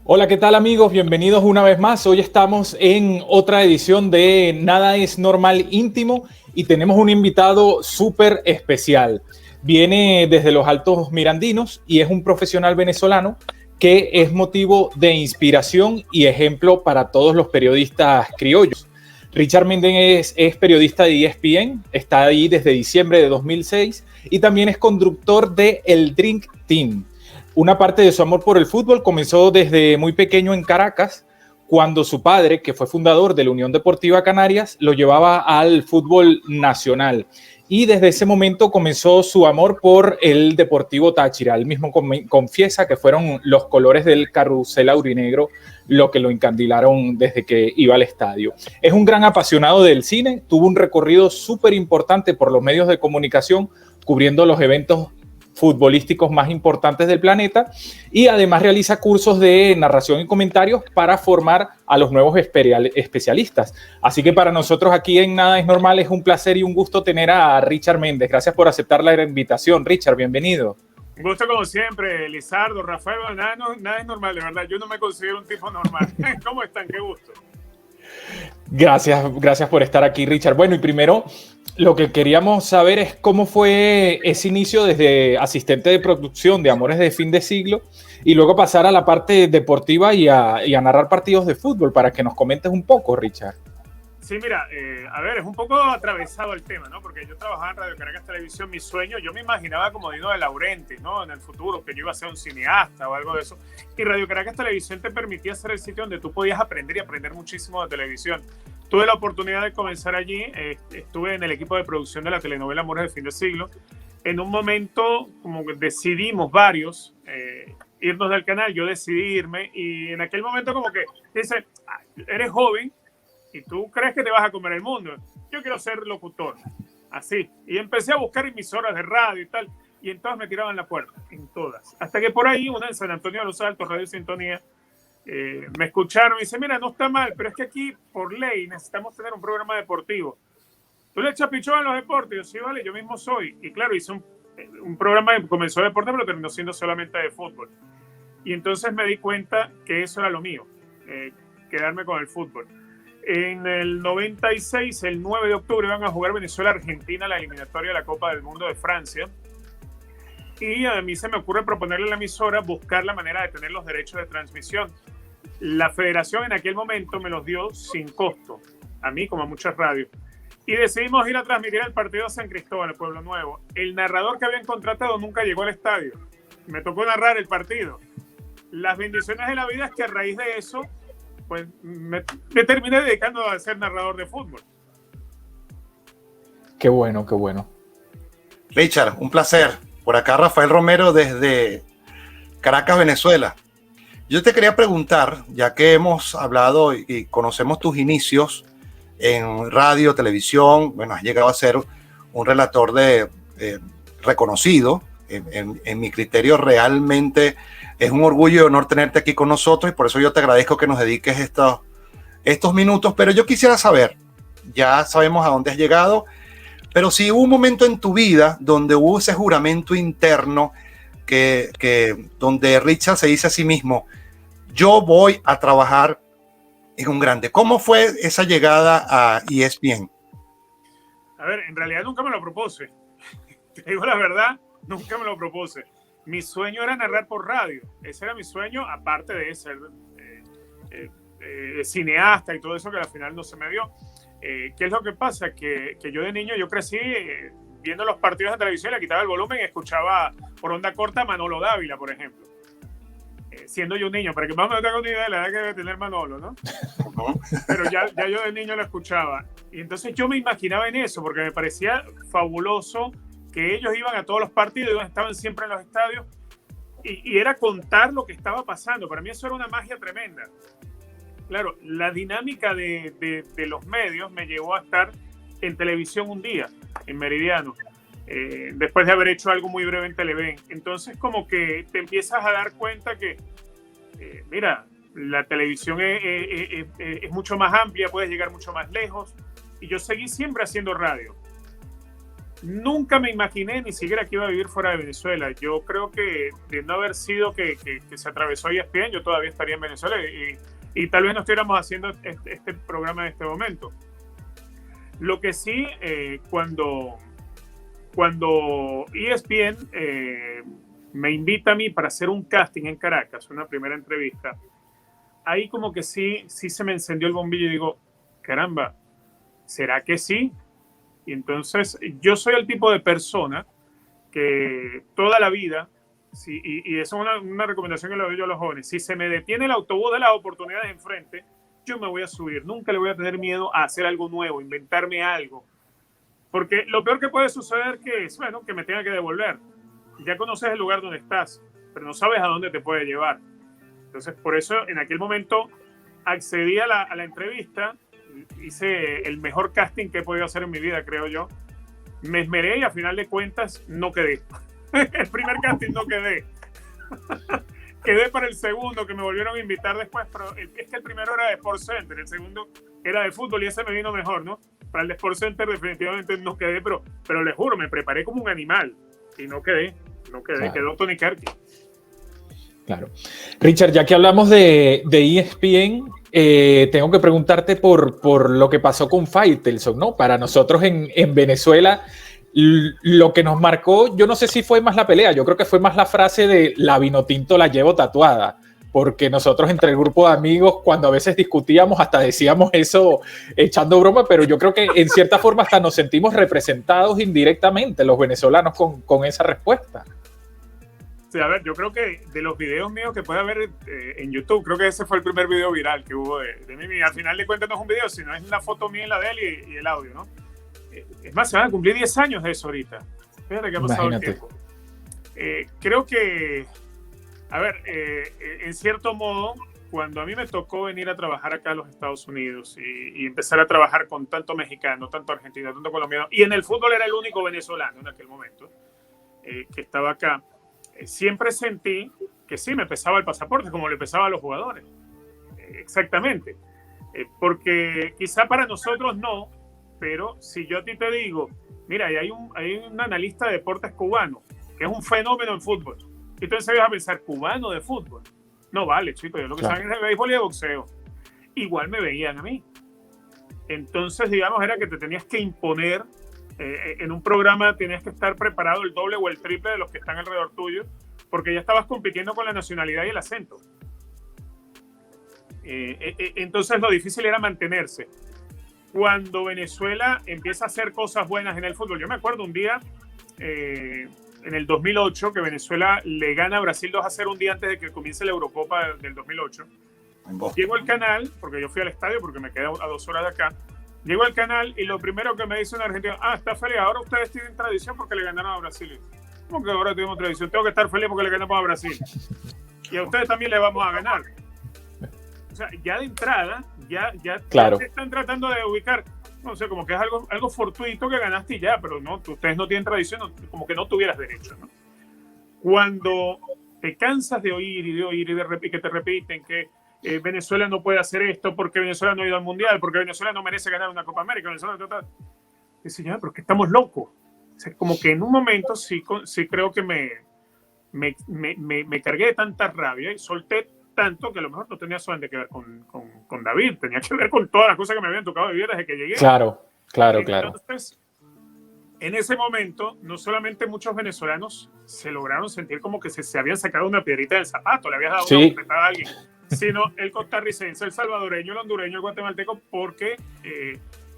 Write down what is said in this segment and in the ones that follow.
Hola, ¿qué tal amigos? Bienvenidos una vez más. Hoy estamos en otra edición de Nada es Normal Íntimo y tenemos un invitado súper especial. Viene desde los Altos Mirandinos y es un profesional venezolano que es motivo de inspiración y ejemplo para todos los periodistas criollos. Richard Méndez es periodista de ESPN, está ahí desde diciembre de 2006 y también es conductor de El Drink Team. Una parte de su amor por el fútbol comenzó desde muy pequeño en Caracas, cuando su padre, que fue fundador de la Unión Deportiva Canarias, lo llevaba al fútbol nacional. Y desde ese momento comenzó su amor por el Deportivo Táchira. Él mismo confiesa que fueron los colores del carrusel aurinegro lo que lo encandilaron desde que iba al estadio. Es un gran apasionado del cine, tuvo un recorrido súper importante por los medios de comunicación, cubriendo los eventos futbolísticos más importantes del planeta y además realiza cursos de narración y comentarios para formar a los nuevos especialistas. Así que para nosotros aquí en Nada es Normal es un placer y un gusto tener a Richard Méndez. Gracias por aceptar la invitación. Richard, bienvenido. Un gusto como siempre, Lizardo, Rafael, nada es normal, de verdad. Yo no me considero un tipo normal. ¿Cómo están? Qué gusto. Gracias por estar aquí, Richard. Bueno, y primero lo que queríamos saber es cómo fue ese inicio desde asistente de producción de Amores de Fin de Siglo y luego pasar a la parte deportiva y a narrar partidos de fútbol, para que nos comentes un poco, Richard. Sí, mira, a ver, es un poco atravesado el tema, ¿no? Porque yo trabajaba en Radio Caracas Televisión, mi sueño, yo me imaginaba como Dino de Laurentiis, ¿no? En el futuro, que yo iba a ser un cineasta o algo de eso. Y Radio Caracas Televisión te permitía ser el sitio donde tú podías aprender y aprender muchísimo de televisión. Tuve la oportunidad de comenzar allí, estuve en el equipo de producción de la telenovela Amores de Fin de Siglo. En un momento, como que decidimos varios irnos del canal, yo decidí irme y en aquel momento como que dice, eres joven, y tú crees que te vas a comer el mundo. Yo quiero ser locutor. Así. Y empecé a buscar emisoras de radio y tal. Y en todas me tiraban la puerta. En todas. Hasta que por ahí, una en San Antonio de los Altos, Radio Sintonía, me escucharon y dice, mira, no está mal, pero es que aquí, por ley, necesitamos tener un programa deportivo. ¿Tú le echas pichón a los deportes? Yo, sí, vale, yo mismo soy. Y claro, hice un programa que comenzó de deporte, pero terminó siendo solamente de fútbol. Y entonces me di cuenta que eso era lo mío. Quedarme con el fútbol. En el 96, el 9 de octubre, van a jugar Venezuela-Argentina la eliminatoria de la Copa del Mundo de Francia. Y a mí se me ocurre proponerle a la emisora buscar la manera de tener los derechos de transmisión. La federación en aquel momento me los dio sin costo, a mí como a muchas radios. Y decidimos ir a transmitir el partido a San Cristóbal, el Pueblo Nuevo. El narrador que habían contratado nunca llegó al estadio. Me tocó narrar el partido. Las bendiciones de la vida es que a raíz de eso, pues me terminé dedicando a ser narrador de fútbol. Qué bueno, qué bueno. Richard, un placer. Por acá Rafael Romero desde Caracas, Venezuela. Yo te quería preguntar, ya que hemos hablado y conocemos tus inicios en radio, televisión, bueno, has llegado a ser un relator reconocido. En mi criterio realmente es un orgullo y honor tenerte aquí con nosotros y por eso yo te agradezco que nos dediques estos minutos, pero yo quisiera saber, ya sabemos a dónde has llegado, pero si hubo un momento en tu vida donde hubo ese juramento interno donde Richard se dice a sí mismo, yo voy a trabajar en un grande. ¿Cómo fue esa llegada a ESPN? A ver, en realidad nunca me lo propuse. Te digo la verdad, nunca me lo propuse. Mi sueño era narrar por radio. Ese era mi sueño, aparte de ser cineasta y todo eso que al final no se me dio. ¿Qué es lo que pasa? Que yo de niño, yo crecí viendo los partidos de televisión, le quitaba el volumen y escuchaba por onda corta a Manolo Dávila, por ejemplo. Siendo yo un niño, para que más me tenga una idea de la edad que debe tener Manolo, ¿no? Pero ya yo de niño lo escuchaba. Y entonces yo me imaginaba en eso, porque me parecía fabuloso que ellos iban a todos los partidos, estaban siempre en los estadios, y era contar lo que estaba pasando. Para mí eso era una magia tremenda. Claro, la dinámica de los medios me llevó a estar en televisión un día, en Meridiano, después de haber hecho algo muy breve en Televen. Entonces como que te empiezas a dar cuenta que, mira, la televisión es mucho más amplia, puedes llegar mucho más lejos, y yo seguí siempre haciendo radio. Nunca me imaginé ni siquiera que iba a vivir fuera de Venezuela. Yo creo que de no haber sido que se atravesó ESPN, yo todavía estaría en Venezuela y tal vez no estuviéramos haciendo este programa en este momento. Lo que sí, cuando ESPN me invita a mí para hacer un casting en Caracas, una primera entrevista, ahí como que sí se me encendió el bombillo y digo, caramba, ¿será que sí? Y entonces yo soy el tipo de persona que toda la vida, y eso es una recomendación que le doy yo a los jóvenes, si se me detiene el autobús de las oportunidades enfrente, yo me voy a subir. Nunca le voy a tener miedo a hacer algo nuevo, inventarme algo. Porque lo peor que puede suceder es, bueno, que me tenga que devolver. Ya conoces el lugar donde estás, pero no sabes a dónde te puede llevar. Entonces, por eso en aquel momento accedí a la entrevista. Hice el mejor casting que he podido hacer en mi vida, creo yo. Me esmeré y a final de cuentas no quedé. El primer casting no quedé. Quedé para el segundo, que me volvieron a invitar después, pero es que el primero era de SportsCenter, el segundo era de fútbol y ese me vino mejor, ¿no? Para el de SportsCenter definitivamente no quedé, pero les juro, me preparé como un animal y no quedé, claro. Quedó Tony Kerky. Claro. Richard, ya que hablamos de ESPN, tengo que preguntarte por lo que pasó con Faitelson, ¿no? Para nosotros en Venezuela, lo que nos marcó, yo no sé si fue más la pelea, yo creo que fue más la frase de la Vinotinto la llevo tatuada, porque nosotros entre el grupo de amigos, cuando a veces discutíamos, hasta decíamos eso echando broma, pero yo creo que en cierta forma hasta nos sentimos representados indirectamente los venezolanos con esa respuesta. Sí, a ver, yo creo que de los videos míos que puede haber en YouTube, creo que ese fue el primer video viral que hubo de mí. Al final de cuentas no es un video, sino es una foto mía y la de él y el audio, ¿no? Es más, se van a cumplir 10 años de eso ahorita. Fíjate que ha pasado el tiempo. Creo que, a ver, en cierto modo, cuando a mí me tocó venir a trabajar acá a los Estados Unidos y empezar a trabajar con tanto mexicano, tanto argentino, tanto colombiano, y en el fútbol era el único venezolano en aquel momento que estaba acá, siempre sentí que sí, me pesaba el pasaporte, como le pesaba a los jugadores. Exactamente. Porque quizá para nosotros no, pero si yo a ti te digo, mira, hay un analista de deportes cubano, que es un fenómeno en fútbol, y tú vas a pensar, ¿cubano de fútbol? No vale, chicos, yo lo que saben es de béisbol y de boxeo. Igual me veían a mí. Entonces, digamos, era que te tenías que imponer. En un programa tenías que estar preparado el doble o el triple de los que están alrededor tuyo, porque ya estabas compitiendo con la nacionalidad y el acento. Entonces lo difícil era mantenerse. Cuando Venezuela empieza a hacer cosas buenas en el fútbol, yo me acuerdo un día en el 2008 que Venezuela le gana a Brasil 2-0 un día antes de que comience la Eurocopa del 2008. Llego al canal, porque yo fui al estadio porque me quedé a 2 horas de acá. Llego al canal y lo primero que me dice un argentino, está feliz, ahora ustedes tienen tradición porque le ganaron a Brasil. ¿Cómo que ahora tenemos tradición? Tengo que estar feliz porque le ganamos a Brasil. Y a ustedes también le vamos a ganar. O sea, ya de entrada, ya claro. Te están tratando de ubicar, no sé, como que es algo fortuito que ganaste y ya, pero no, ustedes no tienen tradición, como que no tuvieras derecho, ¿no? Cuando te cansas de oír y que te repiten que Venezuela no puede hacer esto porque Venezuela no ha ido al Mundial, porque Venezuela no merece ganar una Copa América, Venezuela dice, ya, pero que estamos locos. O sea, como que en un momento sí creo que me cargué de tanta rabia y solté tanto que a lo mejor no tenía solamente que ver con David, tenía que ver con todas las cosas que me habían tocado vivir desde que llegué. Claro. Entonces, en ese momento, no solamente muchos venezolanos se lograron sentir como que se habían sacado una piedrita del zapato, le habías dado una bofetada a alguien, sino el costarricense, el salvadoreño, el hondureño, el guatemalteco, porque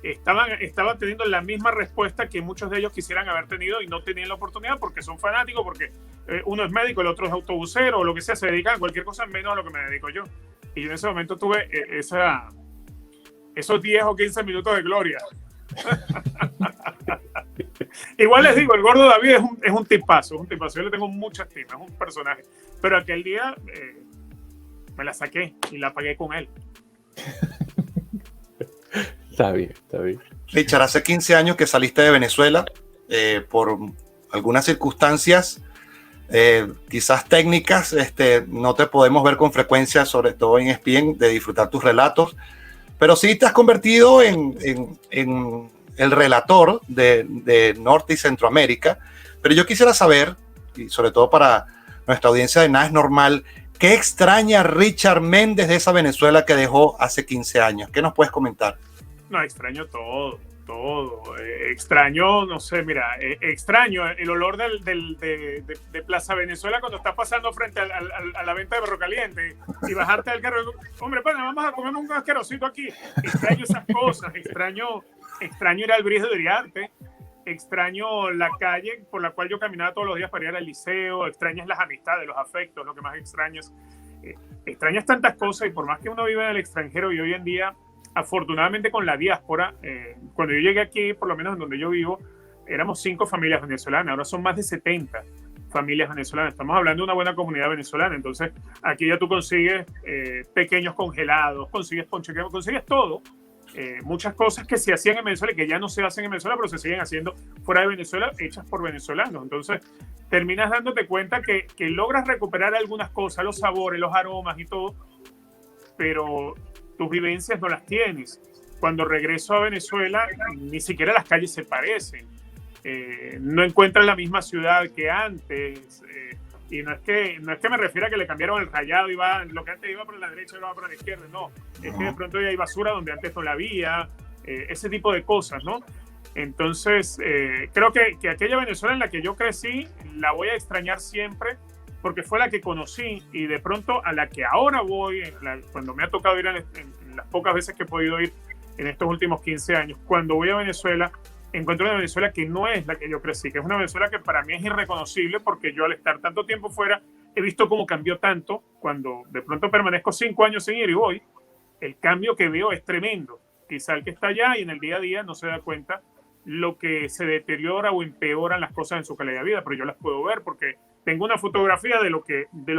estaban teniendo la misma respuesta que muchos de ellos quisieran haber tenido y no tenían la oportunidad porque son fanáticos, porque uno es médico, el otro es autobusero o lo que sea, se dedican a cualquier cosa menos a lo que me dedico yo. Y yo en ese momento tuve esos 10 o 15 minutos de gloria. Igual les digo, el gordo David es un tipazo, yo le tengo mucha estima, es un personaje, pero aquel día me la saqué y la pagué con él. Está bien. Richard, hace 15 años que saliste de Venezuela por algunas circunstancias, quizás técnicas, no te podemos ver con frecuencia, sobre todo en ESPN, de disfrutar tus relatos, pero sí te has convertido en el relator de Norte y Centroamérica, pero yo quisiera saber, y sobre todo para nuestra audiencia de Nada es Normal, ¿qué extraña Richard Méndez de esa Venezuela que dejó hace 15 años? ¿Qué nos puedes comentar? No, extraño todo. Extraño, no sé, mira, extraño el olor de Plaza Venezuela cuando estás pasando frente a la venta de perro caliente y bajarte del carro. Hombre, bueno, vamos a comer un asquerosito aquí. Extraño esas cosas, extraño ir al Brígido de Iriarte, extraño la calle por la cual yo caminaba todos los días para ir al liceo, extrañas las amistades, los afectos, lo que más extrañas. Extrañas tantas cosas y por más que uno vive en el extranjero y hoy en día, afortunadamente con la diáspora, cuando yo llegué aquí, por lo menos en donde yo vivo, éramos 5 familias venezolanas, ahora son más de 70 familias venezolanas. Estamos hablando de una buena comunidad venezolana, entonces aquí ya tú consigues pequeños congelados, consigues ponche, consigues todo. Muchas cosas que se hacían en Venezuela y que ya no se hacen en Venezuela, pero se siguen haciendo fuera de Venezuela, hechas por venezolanos. Entonces terminas dándote cuenta que logras recuperar algunas cosas, los sabores, los aromas y todo, pero tus vivencias no las tienes. Cuando regreso a Venezuela, ni siquiera las calles se parecen. No encuentras la misma ciudad que antes. Y no es que me refiero a que le cambiaron el rayado, lo que antes iba por la derecha ahora va por la izquierda, no. Es que de pronto ya hay basura donde antes no la había, ese tipo de cosas, ¿no? Entonces, creo que aquella Venezuela en la que yo crecí, la voy a extrañar siempre, porque fue la que conocí y de pronto a la que ahora voy, cuando me ha tocado ir en las pocas veces que he podido ir en estos últimos 15 años, cuando voy a Venezuela, encuentro una Venezuela que no es la que yo crecí, que es una Venezuela que para mí es irreconocible porque yo al estar tanto tiempo fuera he visto cómo cambió tanto. Cuando de pronto permanezco 5 años sin ir y voy, el cambio que veo es tremendo. Quizá el que está allá y en el día a día no se da cuenta lo que se deteriora o empeoran las cosas en su calidad de vida, pero yo las puedo ver porque tengo una fotografía de lo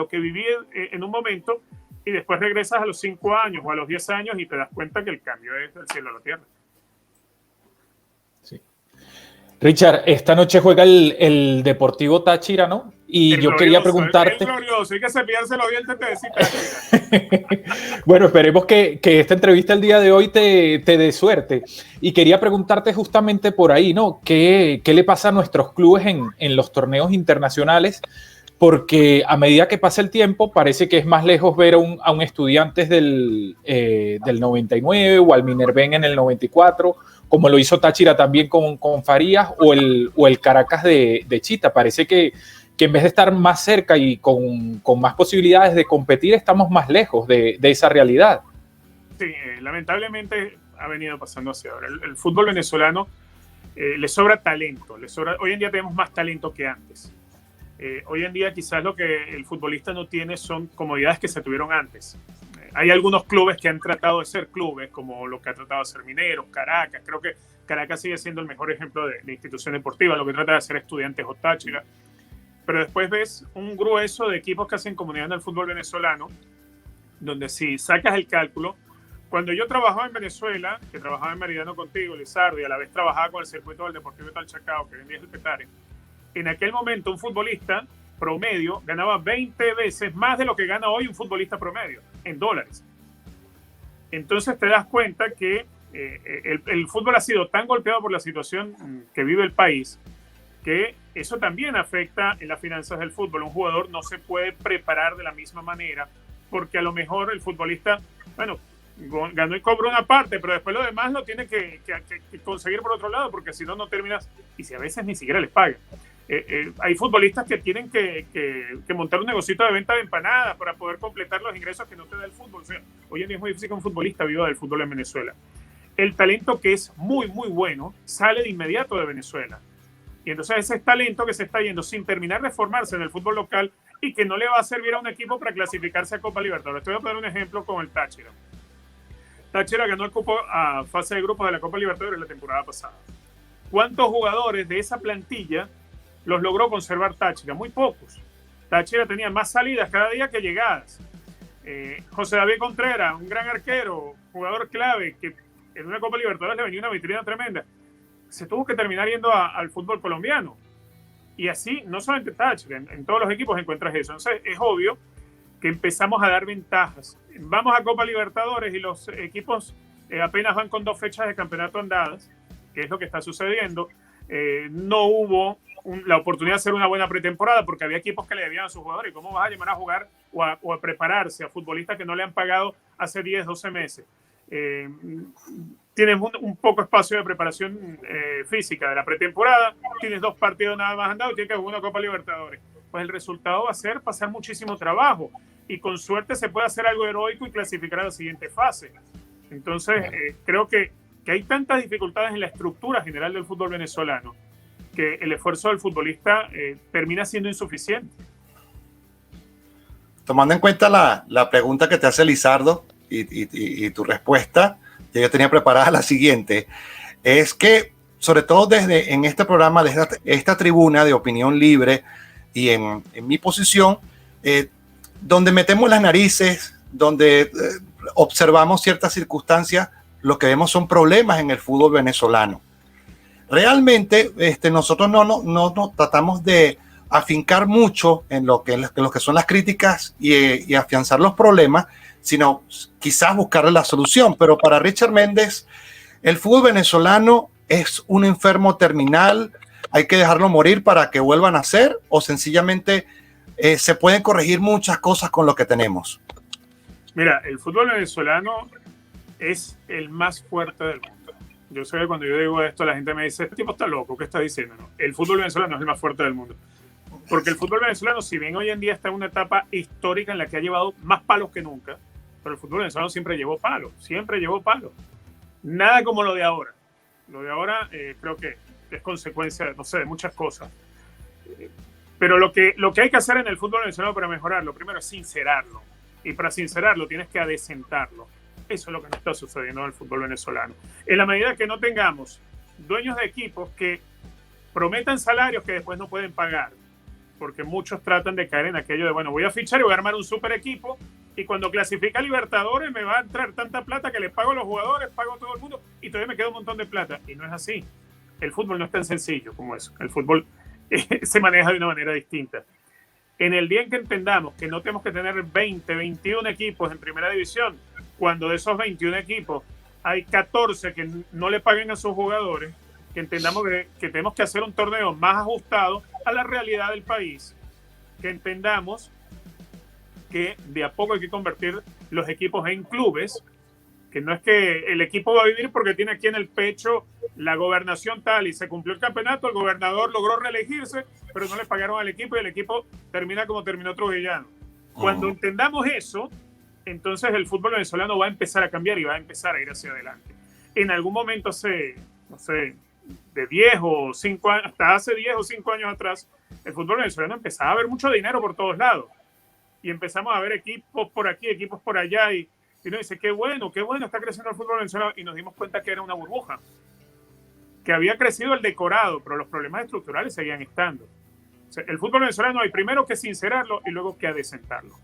que viví en un momento y después regresas a los 5 años o a los 10 años y te das cuenta que el cambio es del cielo a la tierra. Sí. Richard, esta noche juega el Deportivo Táchira, ¿no? Y yo quería preguntarte... El glorioso, hay que cepillarse los dientes de decir Táchira. Bueno, esperemos que esta entrevista el día de hoy te dé suerte. Y quería preguntarte justamente por ahí, ¿no? ¿Qué le pasa a nuestros clubes en los torneos internacionales? Porque a medida que pasa el tiempo, parece que es más lejos ver a un Estudiantes del 99 o al Minerven en el 94, como lo hizo Táchira también con Farías, o el Caracas de Chita. Parece que en vez de estar más cerca y con más posibilidades de competir, estamos más lejos de esa realidad. Sí, lamentablemente ha venido pasando hacia ahora. El fútbol venezolano le sobra talento. Hoy en día tenemos más talento que antes. Hoy en día quizás lo que el futbolista no tiene son comodidades que se tuvieron antes. Hay algunos clubes que han tratado de ser clubes, como lo que ha tratado de ser Mineros, Caracas. Creo que Caracas sigue siendo el mejor ejemplo de institución deportiva, lo que trata de hacer Estudiantes o Táchira. Pero después ves un grueso de equipos que hacen comunidad en el fútbol venezolano, donde si sacas el cálculo, cuando yo trabajaba en Venezuela, que trabajaba en Meridiano contigo, Lizardo, y a la vez trabajaba con el circuito del Deportivo de Talchacao, que hoy en día es el Petare, en aquel momento un futbolista promedio ganaba 20 veces más de lo que gana hoy un futbolista promedio en dólares. Entonces te das cuenta que el fútbol ha sido tan golpeado por la situación que vive el país que eso también afecta en las finanzas del fútbol. Un jugador no se puede preparar de la misma manera porque a lo mejor el futbolista, bueno, ganó y cobró una parte, pero después lo demás lo tiene que conseguir por otro lado, porque si no, no terminas, y si a veces ni siquiera les pagan. Hay futbolistas que tienen que montar un negocito de venta de empanadas para poder completar los ingresos que no te da el fútbol. O sea, hoy en día es muy difícil que un futbolista viva del fútbol en Venezuela. El talento que es muy, muy bueno sale de inmediato de Venezuela. Y entonces ese talento que se está yendo sin terminar de formarse en el fútbol local y que no le va a servir a un equipo para clasificarse a Copa Libertadores. Te voy a poner un ejemplo con el Táchira. Táchira ganó el cupo a fase de grupos de la Copa Libertadores la temporada pasada. ¿Cuántos jugadores de esa plantilla los logró conservar Táchira? Muy pocos. Táchira tenía más salidas cada día que llegadas. José David Contreras, un gran arquero, jugador clave, que en una Copa Libertadores le venía una vitrina tremenda, se tuvo que terminar yendo al fútbol colombiano. Y así, no solamente Táchira, en todos los equipos encuentras eso. Entonces es obvio que empezamos a dar ventajas. Vamos a Copa Libertadores y los equipos apenas van con 2 fechas de campeonato andadas. qué es lo que está sucediendo. No hubo la oportunidad de hacer una buena pretemporada porque había equipos que le debían a sus jugadores. ¿Y cómo vas a llamar a jugar o a prepararse a futbolistas que no le han pagado hace 10, 12 meses? Tienes un poco espacio de preparación física de la pretemporada, tienes 2 partidos nada más andados y tienes que jugar una Copa Libertadores. Pues el resultado va a ser pasar muchísimo trabajo y con suerte se puede hacer algo heroico y clasificar a la siguiente fase. Entonces, creo que hay tantas dificultades en la estructura general del fútbol venezolano que el esfuerzo del futbolista termina siendo insuficiente. Tomando en cuenta la pregunta que te hace Lizardo y tu respuesta, ya yo tenía preparada la siguiente, es que sobre todo en este programa, desde esta tribuna de opinión libre y en mi posición, donde metemos las narices, donde observamos ciertas circunstancias, lo que vemos son problemas en el fútbol venezolano. Realmente nosotros no tratamos de afincar mucho en lo que son las críticas y afianzar los problemas, sino quizás buscarle la solución. Pero para Richard Méndez, el fútbol venezolano es un enfermo terminal, hay que dejarlo morir para que vuelva a nacer, o sencillamente se pueden corregir muchas cosas con lo que tenemos. Mira, el fútbol venezolano es el más fuerte del mundo. Yo sé que cuando yo digo esto, la gente me dice, este tipo está loco, ¿qué está diciendo? No, el fútbol venezolano es el más fuerte del mundo. Porque el fútbol venezolano, si bien hoy en día está en una etapa histórica en la que ha llevado más palos que nunca, pero el fútbol venezolano siempre llevó palos. Nada como lo de ahora. Lo de ahora creo que es consecuencia, no sé, de muchas cosas. Pero lo que hay que hacer en el fútbol venezolano para mejorarlo, primero es sincerarlo. Y para sincerarlo tienes que adecentarlo. Eso es lo que no está sucediendo en el fútbol venezolano. En la medida que no tengamos dueños de equipos que prometan salarios que después no pueden pagar, porque muchos tratan de caer en aquello de, bueno, voy a fichar y voy a armar un super equipo y cuando clasifica a Libertadores me va a entrar tanta plata que le pago a los jugadores, pago a todo el mundo y todavía me queda un montón de plata. Y no es así. El fútbol no es tan sencillo como eso. El fútbol se maneja de una manera distinta. En el día en que entendamos que no tenemos que tener 20, 21 equipos en primera división, cuando de esos 21 equipos hay 14 que no le paguen a sus jugadores, que entendamos que tenemos que hacer un torneo más ajustado a la realidad del país, que entendamos que de a poco hay que convertir los equipos en clubes, que no es que el equipo va a vivir porque tiene aquí en el pecho la gobernación tal y se cumplió el campeonato, el gobernador logró reelegirse, pero no le pagaron al equipo y el equipo termina como terminó Trujillano. Cuando entendamos eso, entonces el fútbol venezolano va a empezar a cambiar y va a empezar a ir hacia adelante. En algún momento no sé, de 10 o 5 años, hasta hace 10 o 5 años atrás, el fútbol venezolano empezaba a ver mucho dinero por todos lados. Y empezamos a ver equipos por aquí, equipos por allá, y uno dice, qué bueno está creciendo el fútbol venezolano, y nos dimos cuenta que era una burbuja, que había crecido el decorado, pero los problemas estructurales seguían estando. O sea, el fútbol venezolano hay primero que sincerarlo y luego que adecentarlo.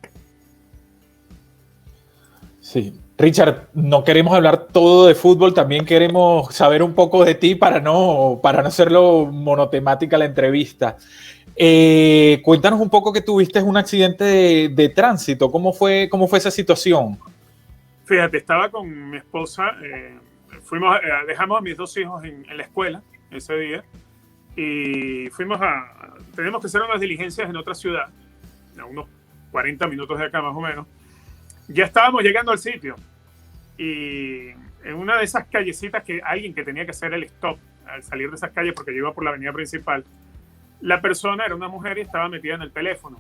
Sí, Richard, no queremos hablar todo de fútbol, también queremos saber un poco de ti para no hacerlo monotemática la entrevista. Cuéntanos un poco que tuviste un accidente de tránsito, ¿cómo fue esa situación? Fíjate, estaba con mi esposa, dejamos a mis 2 hijos en la escuela ese día y tenemos que hacer unas diligencias en otra ciudad, a unos 40 minutos de acá más o menos. Ya estábamos llegando al sitio y en una de esas callecitas que alguien que tenía que hacer el stop al salir de esas calles porque yo iba por la avenida principal, la persona era una mujer y estaba metida en el teléfono.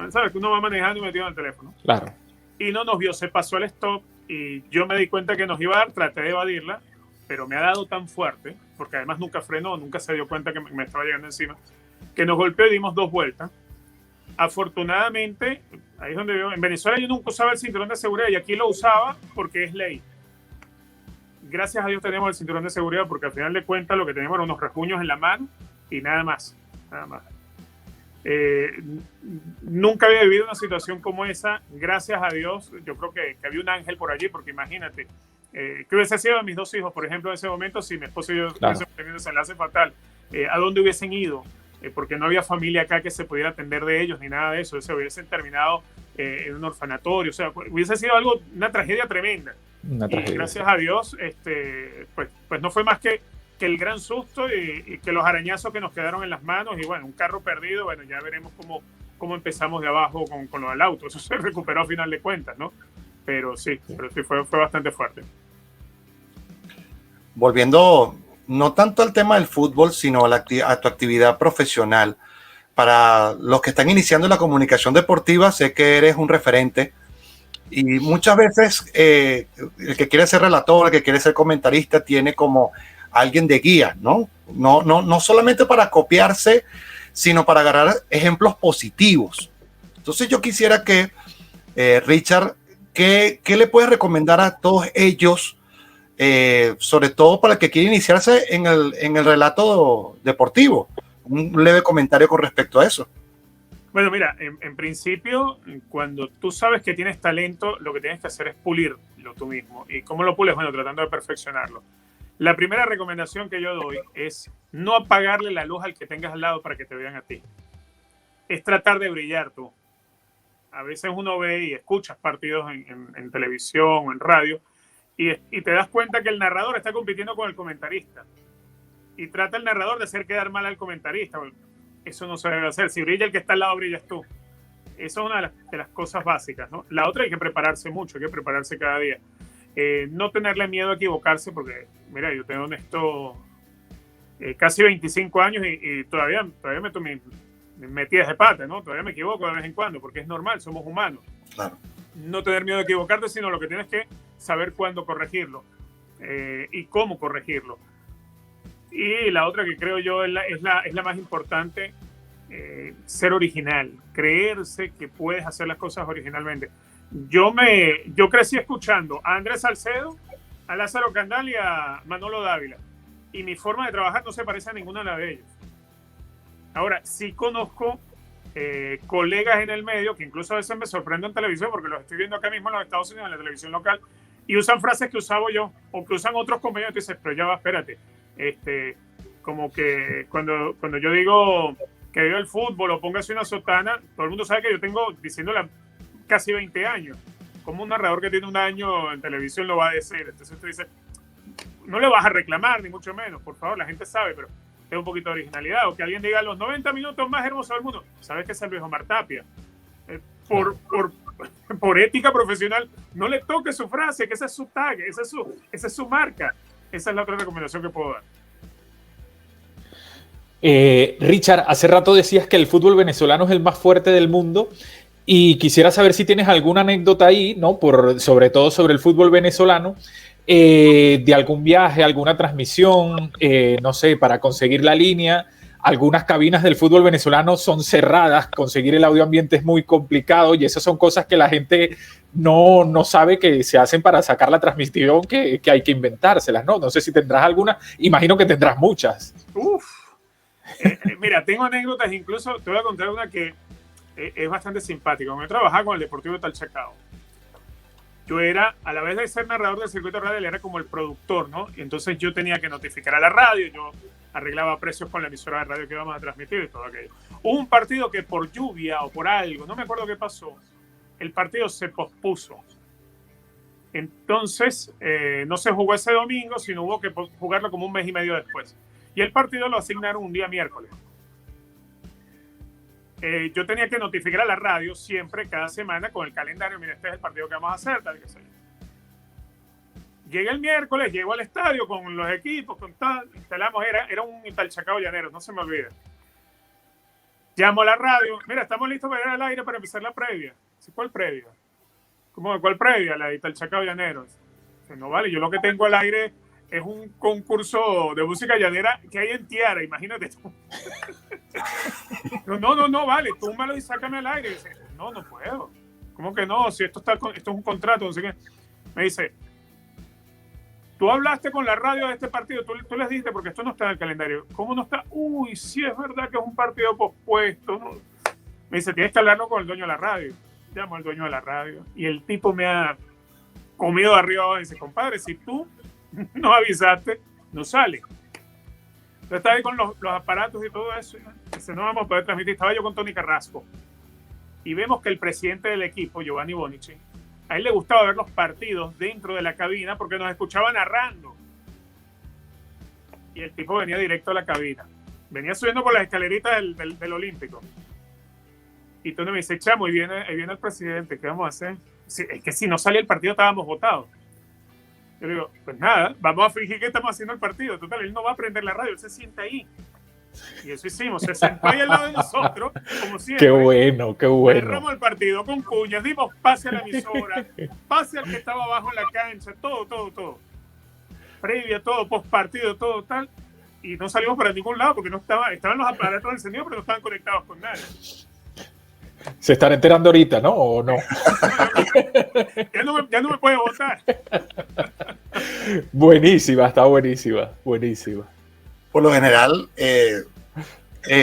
¿Sabes? Que uno va manejando y metido en el teléfono. Claro. Y no nos vio, se pasó el stop y yo me di cuenta que nos iba a dar, traté de evadirla, pero me ha dado tan fuerte, porque además nunca frenó, nunca se dio cuenta que me estaba llegando encima, que nos golpeó y dimos 2 vueltas. Afortunadamente, ahí es donde en Venezuela yo nunca usaba el cinturón de seguridad y aquí lo usaba porque es ley. Gracias a Dios tenemos el cinturón de seguridad porque al final de cuentas lo que tenemos eran unos rasguños en la mano y nada más. Nunca había vivido una situación como esa. Gracias a Dios, yo creo que había un ángel por allí, porque imagínate, ¿qué hubiese sido de mis 2 hijos, por ejemplo, en ese momento, si mi esposo y yo hubiésemos tenido ese enlace fatal? ¿A dónde hubiesen ido? Porque no había familia acá que se pudiera atender de ellos ni nada de eso. Se hubiesen terminado en un orfanatorio. O sea, hubiese sido una tragedia tremenda. Y gracias a Dios, pues no fue más que que el gran susto y que los arañazos que nos quedaron en las manos y bueno, un carro perdido, bueno, ya veremos cómo empezamos de abajo con lo del auto. Eso se recuperó a final de cuentas, ¿no? Pero sí fue bastante fuerte. Volviendo no tanto al tema del fútbol, sino a tu actividad profesional. Para los que están iniciando la comunicación deportiva, sé que eres un referente y muchas veces el que quiere ser relator, el que quiere ser comentarista, tiene como alguien de guía, ¿no? No solamente para copiarse, sino para agarrar ejemplos positivos. Entonces yo quisiera que, Richard, ¿qué le puedes recomendar a todos ellos, sobre todo para el que quiere iniciarse en el relato deportivo? Un leve comentario con respecto a eso. Bueno, mira, en principio, cuando tú sabes que tienes talento, lo que tienes que hacer es pulirlo tú mismo. ¿Y cómo lo pules? Bueno, tratando de perfeccionarlo. La primera recomendación que yo doy es no apagarle la luz al que tengas al lado para que te vean a ti. Es tratar de brillar tú. A veces uno ve y escuchas partidos en televisión o en radio y te das cuenta que el narrador está compitiendo con el comentarista. Y trata el narrador de hacer quedar mal al comentarista. Eso no se debe hacer. Si brilla el que está al lado, brillas tú. Eso es una de las cosas básicas, ¿no? La otra, hay que prepararse mucho, hay que prepararse cada día. No tenerle miedo a equivocarse, porque, mira, yo tengo esto casi 25 años y todavía meto mis metidas de pata, ¿no? Todavía me equivoco de vez en cuando, porque es normal, somos humanos. Claro. No tener miedo a equivocarte, sino lo que tienes que saber cuándo corregirlo y cómo corregirlo. Y la otra que creo yo es la más importante, ser original, creerse que puedes hacer las cosas originalmente. Yo crecí escuchando a Andrés Salcedo, a Lázaro Candal y a Manolo Dávila. Y mi forma de trabajar no se parece a ninguna de las de ellos. Ahora, sí conozco colegas en el medio que incluso a veces me sorprenden en televisión porque los estoy viendo acá mismo en los Estados Unidos, en la televisión local, y usan frases que usaba yo o que usan otros compañeros. Y dices, pero ya va, espérate. Como que cuando yo digo que veo el fútbol o póngase una sotana, todo el mundo sabe que yo tengo diciéndola casi 20 años. Como un narrador que tiene un año en televisión lo va a decir. Entonces tú dices, no le vas a reclamar, ni mucho menos, por favor, la gente sabe, pero es un poquito de originalidad. O que alguien diga los 90 minutos más hermosos del mundo. Sabes que es el viejo Omar Tapia. Por ética profesional, no le toque su frase, que ese es su tag, esa es su marca. Esa es la otra recomendación que puedo dar. Richard, hace rato decías que el fútbol venezolano es el más fuerte del mundo y quisiera saber si tienes alguna anécdota ahí, ¿no? Sobre todo sobre el fútbol venezolano, de algún viaje, alguna transmisión, no sé, para conseguir la línea. Algunas cabinas del fútbol venezolano son cerradas, conseguir el audio ambiente es muy complicado y esas son cosas que la gente no sabe que se hacen para sacar la transmisión, que hay que inventárselas, ¿no? No sé si tendrás alguna, imagino que tendrás muchas. Mira, tengo anécdotas, incluso te voy a contar una que es bastante simpática. Cuando yo trabajaba con el Deportivo de Talchacao, yo era, a la vez de ser narrador del circuito radial, era como el productor, ¿no? Y entonces yo tenía que notificar a la radio, yo arreglaba precios con la emisora de radio que íbamos a transmitir y todo aquello. Hubo un partido que por lluvia o por algo, no me acuerdo qué pasó, el partido se pospuso. Entonces, no se jugó ese domingo, sino hubo que jugarlo como un mes y medio después. Y el partido lo asignaron un día miércoles. Yo tenía que notificar a la radio siempre, cada semana, con el calendario, mira, este es el partido que vamos a hacer, tal que sea. Llegué el miércoles, llego al estadio con los equipos, con tal, instalamos, era un Talchacao Llaneros, no se me olvida. Llamo a la radio, mira, estamos listos para ir al aire para empezar la previa. ¿Cuál previa? ¿Cómo cuál previa? La de Talchacao Llaneros. No vale, yo lo que tengo al aire es un concurso de música llanera que hay en Tiara, imagínate tú. No, vale, túmbalo y sácame al aire. Y dice, no puedo. ¿Cómo que no? Si esto es un contrato, no sé qué. Me dice, tú hablaste con la radio de este partido, tú les dijiste, porque esto no está en el calendario. ¿Cómo no está? Uy, sí, es verdad que es un partido pospuesto, ¿no? Me dice, tienes que hablarlo con el dueño de la radio. Llamo al dueño de la radio y el tipo me ha comido de arriba abajo y dice, compadre, si tú no avisaste, no sale. Yo estaba ahí con los aparatos y todo eso. Y dice, no vamos a poder transmitir. Estaba yo con Tony Carrasco. Y vemos que el presidente del equipo, Giovanni Bonici, a él le gustaba ver los partidos dentro de la cabina porque nos escuchaba narrando. y el tipo venía directo a la cabina. Venía subiendo por las escaleritas del Olímpico. Y tú me dices, chamo, ahí viene el presidente, ¿qué vamos a hacer? Sí, es que si no salía el partido estábamos votados. Yo le digo, pues nada, vamos a fingir que estamos haciendo el partido. Total, él no va a prender la radio, él se sienta ahí. Y eso hicimos, se sentó ahí al lado de nosotros, como siempre. Qué bueno, qué bueno. Cerramos el partido con cuñas, dimos pase a la emisora, pase al que estaba abajo en la cancha, todo. Previa, todo, post partido, todo tal. Y no salimos para ningún lado porque estaban los aparatos encendidos, pero no estaban conectados con nadie. Se están enterando ahorita, ¿no? ¿O no? Ya no me puede votar. Buenísima, está buenísima. Por lo general,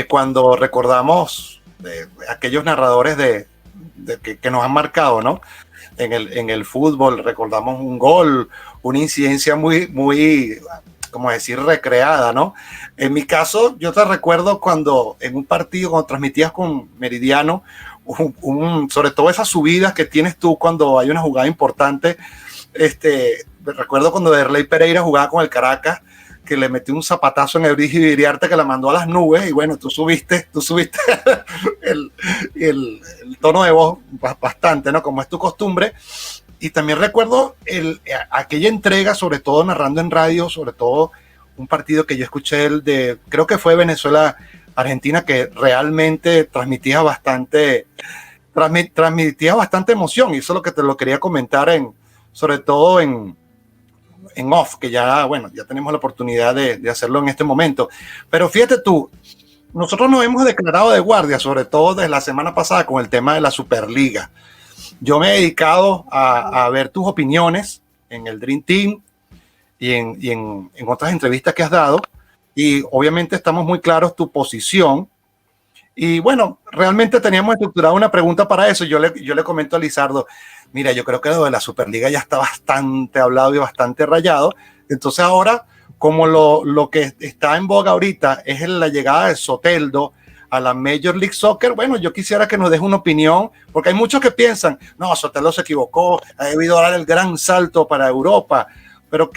cuando recordamos aquellos narradores que nos han marcado, ¿no? En el fútbol, recordamos un gol, una incidencia muy, como decir, recreada, ¿no? En mi caso, yo te recuerdo cuando en un partido, cuando transmitías con Meridiano, sobre todo esas subidas que tienes tú cuando hay una jugada importante. Recuerdo cuando Derlei Pereira jugaba con el Caracas, que le metió un zapatazo en Euridio Iriarte que la mandó a las nubes, y bueno, tú subiste el tono de voz bastante, ¿no? Como es tu costumbre. Y también recuerdo aquella entrega, sobre todo narrando en radio, sobre todo un partido que yo escuché creo que fue Venezuela-Argentina, que realmente transmitía bastante emoción, y eso es lo que te lo quería comentar sobre todo en off, que ya tenemos la oportunidad de hacerlo en este momento. Pero fíjate tú, nosotros nos hemos declarado de guardia, sobre todo desde la semana pasada con el tema de la Superliga. Yo me he dedicado a ver tus opiniones en el Dream Team y en otras entrevistas que has dado, y obviamente estamos muy claros tu posición. Y bueno, realmente teníamos estructurado una pregunta para eso. Yo le comento a Lizardo, mira, yo creo que lo de la Superliga ya está bastante hablado y bastante rayado. Entonces ahora, como lo que está en boga ahorita es la llegada de Soteldo a la Major League Soccer, bueno, yo quisiera que nos deje una opinión, porque hay muchos que piensan, no, Soteldo se equivocó, ha debido dar el gran salto para Europa, pero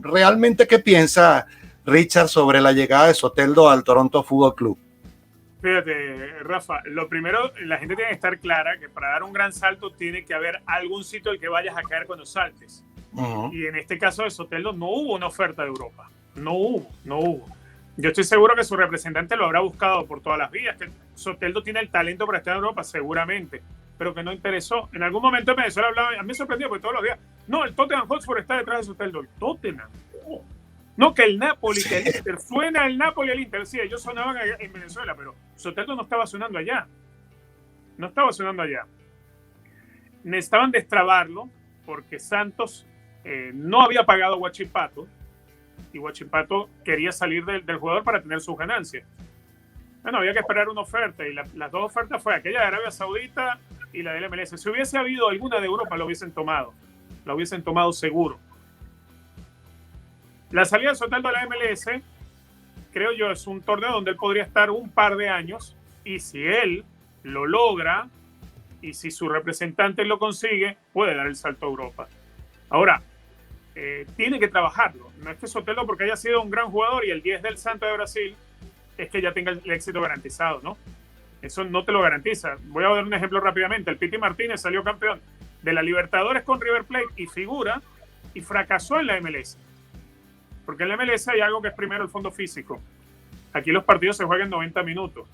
realmente qué piensa Richard sobre la llegada de Soteldo al Toronto Football Club? Fíjate, Rafa, lo primero, la gente tiene que estar clara que para dar un gran salto tiene que haber algún sitio al que vayas a caer cuando saltes. Uh-huh. Y en este caso de Soteldo no hubo una oferta de Europa. No hubo. Yo estoy seguro que su representante lo habrá buscado por todas las vías, que Soteldo tiene el talento para estar en Europa, seguramente, pero que no interesó. En algún momento en Venezuela hablaba, a mí me sorprendió porque todos los días, no, el Tottenham Hotspur está detrás de Soteldo. El Tottenham. No, que el Napoli, que el Inter, suena el Napoli y el Inter. Sí, ellos sonaban en Venezuela, pero Soteldo no estaba sonando allá. Necesitaban destrabarlo porque Santos no había pagado a Huachipato, y Huachipato quería salir del jugador para tener sus ganancias. Bueno, había que esperar una oferta, y las dos ofertas fue aquella de Arabia Saudita y la del MLS. Si hubiese habido alguna de Europa, lo hubiesen tomado seguro. La salida de Soteldo a la MLS, creo yo, es un torneo donde él podría estar un par de años, y si él lo logra, y si su representante lo consigue, puede dar el salto a Europa. Ahora, tiene que trabajarlo. No es que Soteldo, porque haya sido un gran jugador y el 10 del Santos de Brasil, es que ya tenga el éxito garantizado, ¿no? Eso no te lo garantiza. Voy a dar un ejemplo rápidamente. El Piti Martínez salió campeón de la Libertadores con River Plate y figura, y fracasó en la MLS. Porque en la MLS hay algo que es primero el fondo físico. Aquí los partidos se juegan 90 minutos.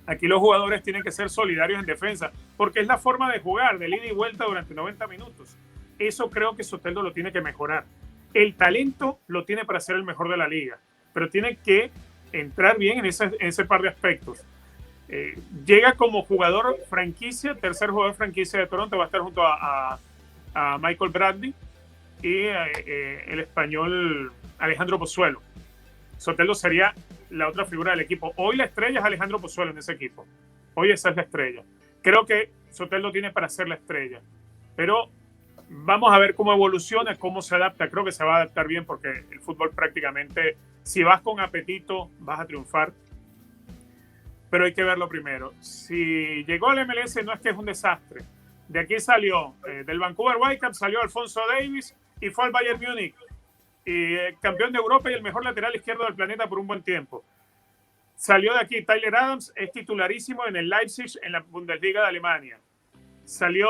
Aquí los jugadores tienen que ser solidarios en defensa, porque es la forma de jugar, de ida y vuelta durante 90 minutos. Eso creo que Soteldo lo tiene que mejorar. El talento lo tiene para ser el mejor de la liga, pero tiene que entrar bien en ese par de aspectos. Llega como jugador franquicia, tercer jugador franquicia de Toronto, va a estar junto a Michael Bradley y el español Alejandro Pozuelo. Soteldo sería la otra figura del equipo. Hoy la estrella es Alejandro Pozuelo en ese equipo. Hoy esa es la estrella. Creo que Soteldo tiene para ser la estrella, pero vamos a ver cómo evoluciona, cómo se adapta. Creo que se va a adaptar bien, porque el fútbol prácticamente, si vas con apetito, vas a triunfar. Pero hay que verlo primero. Si llegó al MLS, no es que es un desastre. De aquí salió, del Vancouver Whitecaps salió Alfonso Davies y fue al Bayern Múnich. y campeón de Europa y el mejor lateral izquierdo del planeta por un buen tiempo. Salió de aquí Tyler Adams, es titularísimo en el Leipzig en la Bundesliga de Alemania. Salió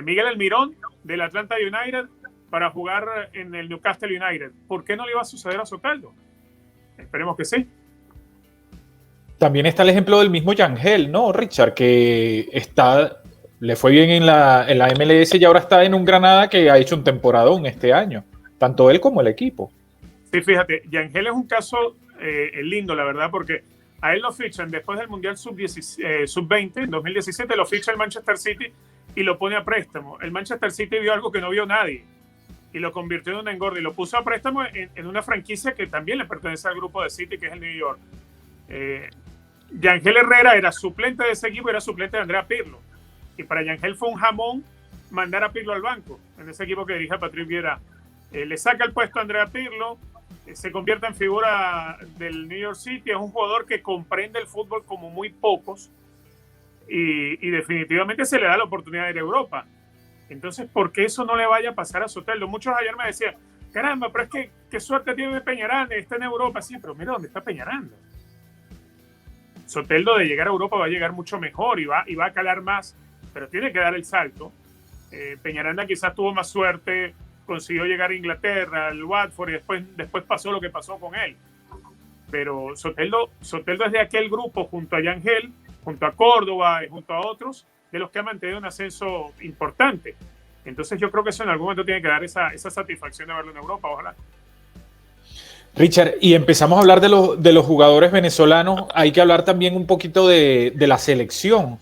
Miguel Almirón del Atlanta United para jugar en el Newcastle United. ¿Por qué no le iba a suceder a Soteldo? Esperemos que sí. También está el ejemplo del mismo Yangel, ¿no, Richard? Que le fue bien en la MLS y ahora está en un Granada que ha hecho un temporadón este año. Tanto él como el equipo. Sí, fíjate, Yangel es un caso lindo, la verdad, porque a él lo fichan después del Mundial Sub-20, en 2017, lo ficha el Manchester City y lo pone a préstamo. El Manchester City vio algo que no vio nadie y lo convirtió en un engorde y lo puso a préstamo en una franquicia que también le pertenece al grupo de City, que es el New York. Yangel Herrera era suplente de ese equipo, era suplente de Andrea Pirlo. Y para Yangel fue un jamón mandar a Pirlo al banco en ese equipo que dirige a Patrick Vieira. Le saca el puesto a Andrea Pirlo, se convierte en figura del New York City. Es un jugador que comprende el fútbol como muy pocos y definitivamente se le da la oportunidad de ir a Europa. Entonces, ¿por qué eso no le vaya a pasar a Soteldo? Muchos ayer me decían, caramba, pero es que qué suerte tiene Peñaranda, está en Europa. Sí, pero mira dónde está Peñaranda. Soteldo de llegar a Europa va a llegar mucho mejor y va a calar más, pero tiene que dar el salto. Peñaranda quizás tuvo más suerte, consiguió llegar a Inglaterra, al Watford, y después pasó lo que pasó con él. Pero Soteldo es de aquel grupo, junto a Yangel, junto a Córdoba y junto a otros, de los que ha mantenido un ascenso importante. Entonces yo creo que eso en algún momento tiene que dar esa satisfacción de verlo en Europa, ojalá. Richard, y empezamos a hablar de los jugadores venezolanos, hay que hablar también un poquito de la selección.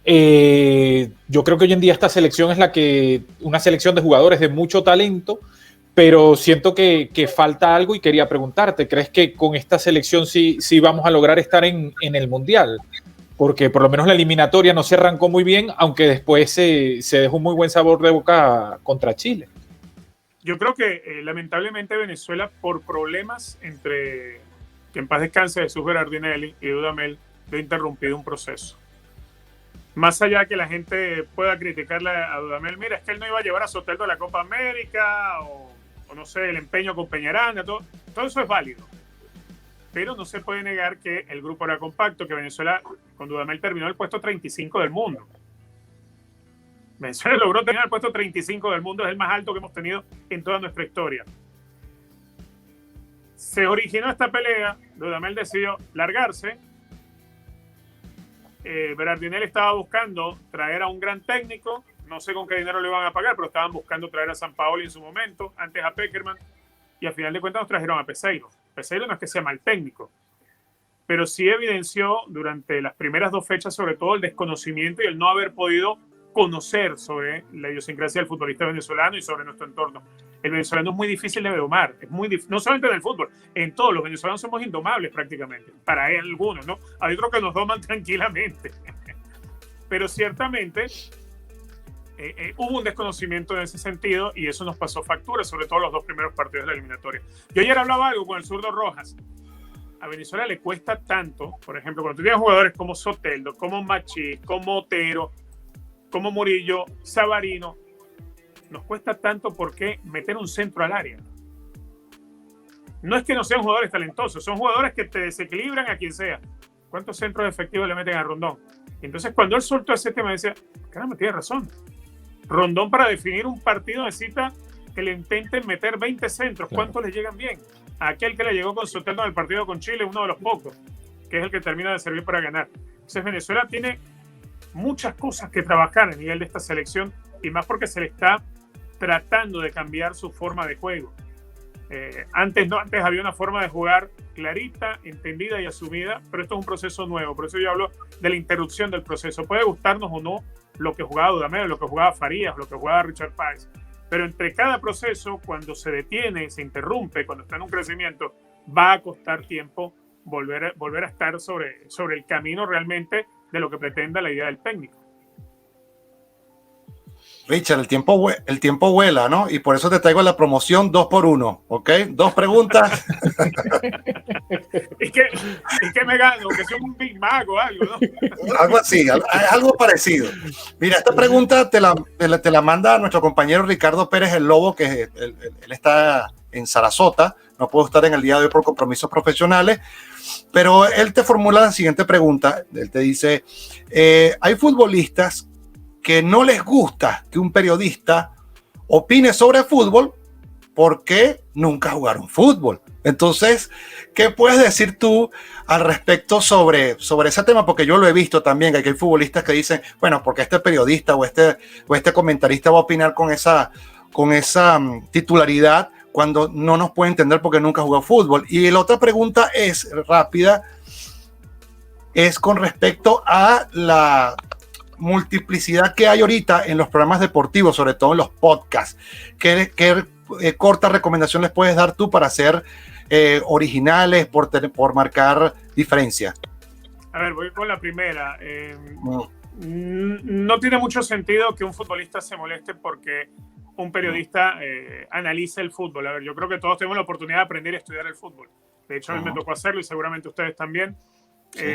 Yo creo que hoy en día esta selección es una selección de jugadores de mucho talento, pero siento que falta algo y quería preguntarte, ¿crees que con esta selección sí vamos a lograr estar en el Mundial? Porque por lo menos la eliminatoria no se arrancó muy bien, aunque después se dejó un muy buen sabor de boca contra Chile. Yo creo que lamentablemente Venezuela, por problemas entre, que en paz descanse, Jesús Berardinelli y Dudamel, ha interrumpido un proceso. Más allá que la gente pueda criticarle a Dudamel, mira, es que él no iba a llevar a Soteldo a la Copa América, o no sé, el empeño con Peñaranda, todo eso es válido. Pero no se puede negar que el grupo era compacto, que Venezuela con Dudamel terminó el puesto 35 del mundo. Venezuela logró tener el puesto 35 del mundo, es el más alto que hemos tenido en toda nuestra historia. Se originó esta pelea, Dudamel decidió largarse. Berardinelli estaba buscando traer a un gran técnico, no sé con qué dinero le iban a pagar, pero estaban buscando traer a Sampaoli en su momento, antes a Pekerman, y al final de cuentas nos trajeron a Peseiro. Peseiro no es que sea mal técnico, pero sí evidenció durante las primeras 2 fechas sobre todo el desconocimiento y el no haber podido conocer sobre la idiosincrasia del futbolista venezolano y sobre nuestro entorno. El venezolano es muy difícil de domar, no solamente en el fútbol, en todos los venezolanos somos indomables prácticamente, para algunos, ¿no? Hay otros que nos doman tranquilamente, pero ciertamente hubo un desconocimiento en ese sentido y eso nos pasó factura, sobre todo los 2 primeros partidos de la eliminatoria. Yo ayer hablaba algo con el zurdo Rojas. A Venezuela le cuesta tanto, por ejemplo, cuando tú tienes jugadores como Soteldo, como Machís, como Otero, como Murillo, Savarino, nos cuesta tanto porque meter un centro al área. No es que no sean jugadores talentosos, son jugadores que te desequilibran a quien sea. ¿Cuántos centros efectivos le meten a Rondón? Y entonces cuando él soltó ese tema decía, caramba, tiene razón. Rondón para definir un partido necesita que le intenten meter 20 centros. ¿Cuántos le llegan bien? A aquel que le llegó con Soteldo en el partido con Chile, uno de los pocos, que es el que termina de servir para ganar. Entonces Venezuela tiene muchas cosas que trabajar a nivel de esta selección y más porque se le está tratando de cambiar su forma de juego. Antes había una forma de jugar clarita, entendida y asumida, pero esto es un proceso nuevo, por eso yo hablo de la interrupción del proceso. Puede gustarnos o no lo que jugaba Dudamel, lo que jugaba Farías, lo que jugaba Richard Páez, pero entre cada proceso, cuando se detiene, se interrumpe, cuando está en un crecimiento, va a costar tiempo volver a estar sobre el camino realmente de lo que pretenda la idea del técnico. Richard, el tiempo vuela, ¿no? Y por eso te traigo la promoción 2x1, ¿ok? 2 preguntas. ¿Y qué me gano? Que soy un Big Mac o algo, ¿no? Algo así, algo parecido. Mira, esta pregunta te la manda nuestro compañero Ricardo Pérez el Lobo, que él está en Sarasota, no pudo estar en el día de hoy por compromisos profesionales, pero él te formula la siguiente pregunta, él te dice, hay futbolistas que no les gusta que un periodista opine sobre fútbol porque nunca jugaron fútbol. Entonces, ¿qué puedes decir tú al respecto sobre ese tema? Porque yo lo he visto también, que hay futbolistas que dicen, bueno, porque este periodista o este comentarista va a opinar con esa titularidad cuando no nos puede entender porque nunca jugó fútbol. Y la otra pregunta es rápida, es con respecto a la multiplicidad que hay ahorita en los programas deportivos, sobre todo en los podcasts. ¿Qué corta recomendación les puedes dar tú para ser originales, por marcar diferencia? A ver, voy con la primera. No tiene mucho sentido que un futbolista se moleste porque un periodista analice el fútbol. A ver, yo creo que todos tenemos la oportunidad de aprender a estudiar el fútbol. De hecho, a mí me tocó hacerlo y seguramente ustedes también. Sí.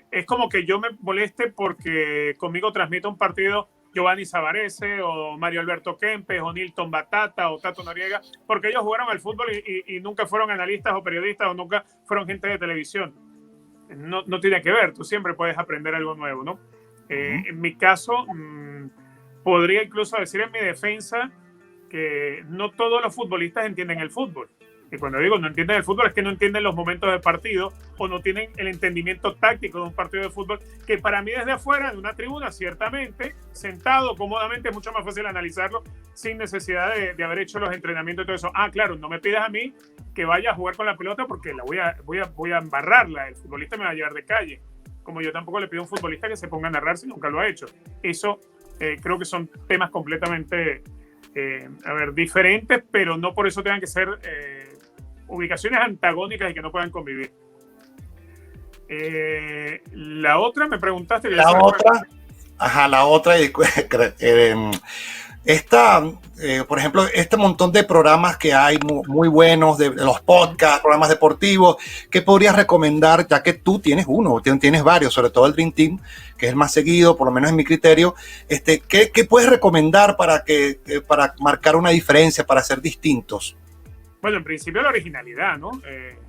Es como que yo me moleste porque conmigo transmite un partido Giovanni Savarese o Mario Alberto Kempes o Nilton Batata o Tato Noriega, porque ellos jugaron al fútbol y nunca fueron analistas o periodistas o nunca fueron gente de televisión. No tiene que ver, tú siempre puedes aprender algo nuevo, ¿no? En mi caso, podría incluso decir en mi defensa que no todos los futbolistas entienden el fútbol. Y cuando digo no entienden el fútbol es que no entienden los momentos de partido o no tienen el entendimiento táctico de un partido de fútbol, que para mí desde afuera, de una tribuna, ciertamente, sentado cómodamente, es mucho más fácil analizarlo sin necesidad de haber hecho los entrenamientos y todo eso. Ah, claro, no me pidas a mí que vaya a jugar con la pelota porque la voy a embarrarla. El futbolista me va a llevar de calle. Como yo tampoco le pido a un futbolista que se ponga a narrar si nunca lo ha hecho. Eso creo que son temas completamente diferentes, pero no por eso tengan que ser ubicaciones antagónicas y que no puedan convivir. La otra, me preguntaste. La otra, por ejemplo, este montón de programas que hay muy buenos, de los podcasts, programas deportivos, ¿qué podrías recomendar? Ya que tú tienes tienes varios, sobre todo el Dream Team, que es el más seguido, por lo menos en mi criterio. ¿Qué puedes recomendar para marcar una diferencia, para ser distintos? Bueno, en principio la originalidad, ¿no?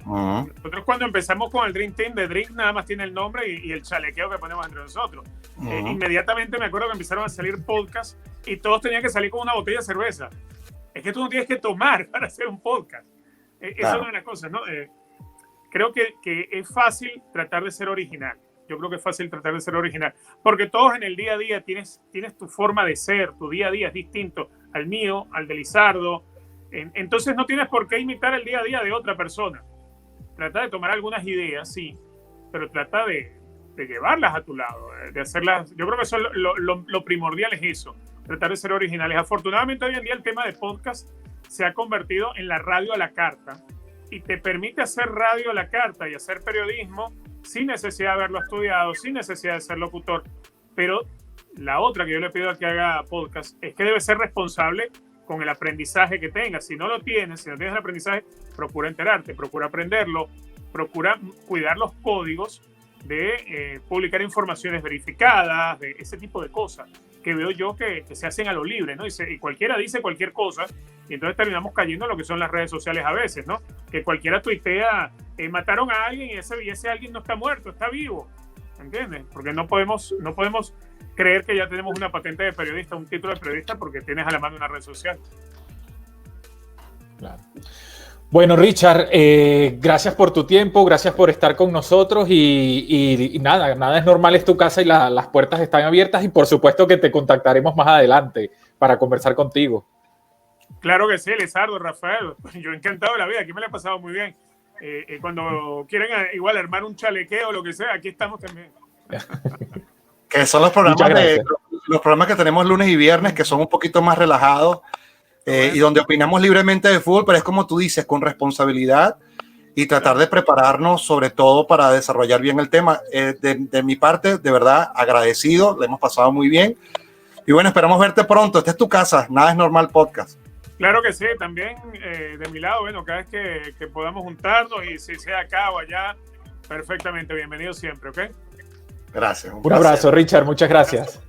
Nosotros cuando empezamos con el Dream Team, de Drink nada más tiene el nombre y el chalequeo que ponemos entre nosotros. Inmediatamente me acuerdo que empezaron a salir podcasts y todos tenían que salir con una botella de cerveza. Es que tú no tienes que tomar para hacer un podcast. Claro. Esa es una de las cosas, ¿no? Creo que es fácil tratar de ser original. Yo creo que es fácil tratar de ser original. Porque todos en el día a día tienes tu forma de ser, tu día a día es distinto al mío, al de Lizardo. Entonces no tienes por qué imitar el día a día de otra persona. Trata de tomar algunas ideas, sí, pero trata de llevarlas a tu lado, de hacerlas. Yo creo que eso lo primordial es eso, tratar de ser originales. Afortunadamente hoy en día el tema de podcast se ha convertido en la radio a la carta y te permite hacer radio a la carta y hacer periodismo sin necesidad de haberlo estudiado, sin necesidad de ser locutor. Pero la otra que yo le pido a que haga podcast es que debe ser responsable con el aprendizaje que tengas. Si no tienes el aprendizaje, procura enterarte, procura aprenderlo, procura cuidar los códigos de publicar informaciones verificadas, de ese tipo de cosas que veo yo que se hacen a lo libre, ¿no? Y cualquiera dice cualquier cosa y entonces terminamos cayendo en lo que son las redes sociales a veces, ¿no? Que cualquiera tuitea, mataron a alguien y ese alguien no está muerto, está vivo, ¿entiendes? Porque no podemos creer que ya tenemos una patente de periodista, un título de periodista porque tienes a la mano una red social. Claro. Bueno, Richard, gracias por tu tiempo, gracias por estar con nosotros y nada es normal, es tu casa y las puertas están abiertas y por supuesto que te contactaremos más adelante para conversar contigo. Claro que sí, Lizardo, Rafael, yo encantado de la vida, aquí me la he pasado muy bien. Cuando quieren igual armar un chalequeo o lo que sea, aquí estamos también. Que son los programas que tenemos lunes y viernes, que son un poquito más relajados y donde opinamos libremente de fútbol, pero es como tú dices, con responsabilidad y tratar de prepararnos sobre todo para desarrollar bien el tema. De mi parte, de verdad, agradecido, le hemos pasado muy bien. Y bueno, esperamos verte pronto. Esta es tu casa, Nada es Normal Podcast. Claro que sí, también de mi lado, bueno, cada vez que podamos juntarnos y si sea acá o allá, perfectamente, bienvenido siempre, ¿ok? Gracias. Un abrazo, Richard, muchas gracias.